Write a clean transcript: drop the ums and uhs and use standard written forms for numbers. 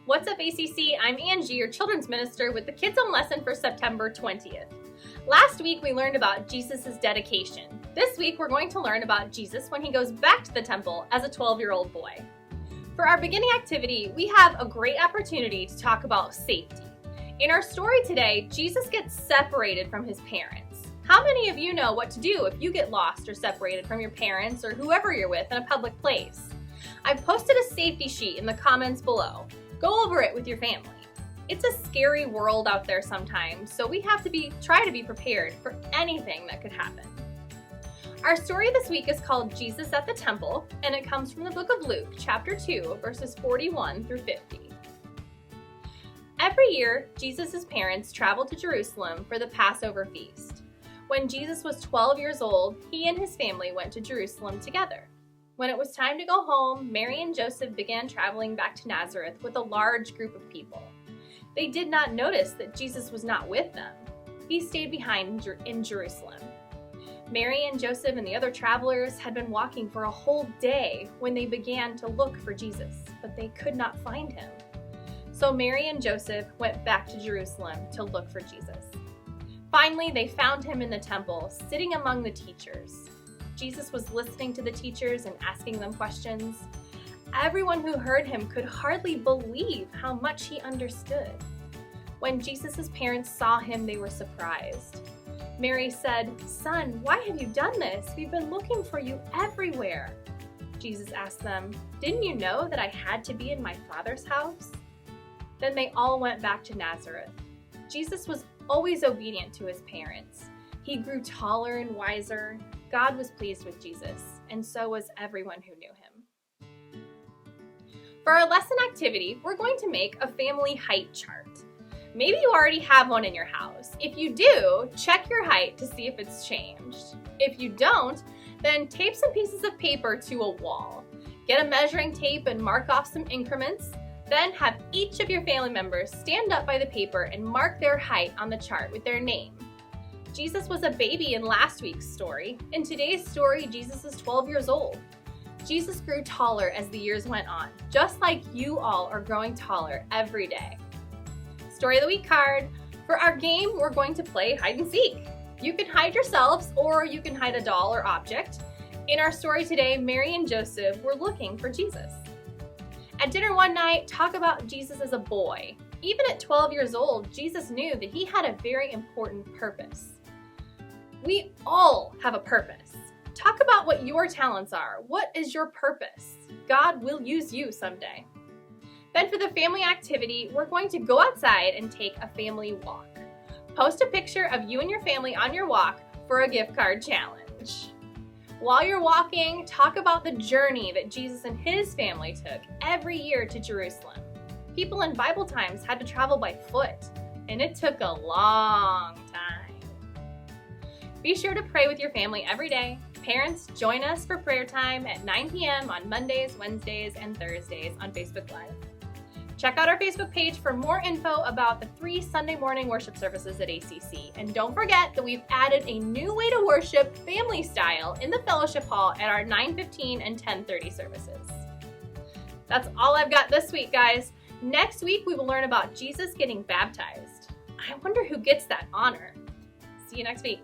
What's up, ACC? I'm Angie, your children's minister with the Kids Home lesson for September 20th. Last week we learned about Jesus' dedication. This week we're going to learn about Jesus when he goes back to the temple as a 12-year-old boy. For our beginning activity, we have a great opportunity to talk about safety. In our story today, Jesus gets separated from his parents. How many of you know what to do if you get lost or separated from your parents or whoever you're with in a public place? I've posted a safety sheet in the comments below. Go over it with your family. It's a scary world out there sometimes, so we have to try to be prepared for anything that could happen. Our story this week is called Jesus at the Temple, and it comes from the book of Luke, chapter 2, verses 41 through 50. Every year, Jesus' parents traveled to Jerusalem for the Passover feast. When Jesus was 12 years old, he and his family went to Jerusalem together. When it was time to go home, Mary and Joseph began traveling back to Nazareth with a large group of people. They did not notice that Jesus was not with them. He stayed behind in Jerusalem. Mary and Joseph and the other travelers had been walking for a whole day when they began to look for Jesus, but they could not find him. So Mary and Joseph went back to Jerusalem to look for Jesus. Finally, they found him in the temple, sitting among the teachers. Jesus was listening to the teachers and asking them questions. Everyone who heard him could hardly believe how much he understood. When Jesus' parents saw him, they were surprised. Mary said, "Son, why have you done this? We've been looking for you everywhere." Jesus asked them, "Didn't you know that I had to be in my Father's house?" Then they all went back to Nazareth. Jesus was always obedient to his parents. He grew taller and wiser. God was pleased with Jesus, and so was everyone who knew him. For our lesson activity, we're going to make a family height chart. Maybe you already have one in your house. If you do, check your height to see if it's changed. If you don't, then tape some pieces of paper to a wall. Get a measuring tape and mark off some increments. Then have each of your family members stand up by the paper and mark their height on the chart with their name. Jesus was a baby in last week's story. In today's story, Jesus is 12 years old. Jesus grew taller as the years went on, just like you all are growing taller every day. Story of the Week card. For our game, we're going to play hide and seek. You can hide yourselves or you can hide a doll or object. In our story today, Mary and Joseph were looking for Jesus. At dinner one night, talk about Jesus as a boy. Even at 12 years old, Jesus knew that he had a very important purpose. We all have a purpose. Talk about what your talents are. What is your purpose? God will use you someday. Then for the family activity, we're going to go outside and take a family walk. Post a picture of you and your family on your walk for a gift card challenge. While you're walking, talk about the journey that Jesus and his family took every year to Jerusalem. People in Bible times had to travel by foot, and it took a long time. Be sure to pray with your family every day. Parents, join us for prayer time at 9 p.m. on Mondays, Wednesdays, and Thursdays on Facebook Live. Check out our Facebook page for more info about the 3 Sunday morning worship services at ACC. And don't forget that we've added a new way to worship family style in the fellowship hall at our 9:15 and 10:30 services. That's all I've got this week, guys. Next week, we will learn about Jesus getting baptized. I wonder who gets that honor. See you next week.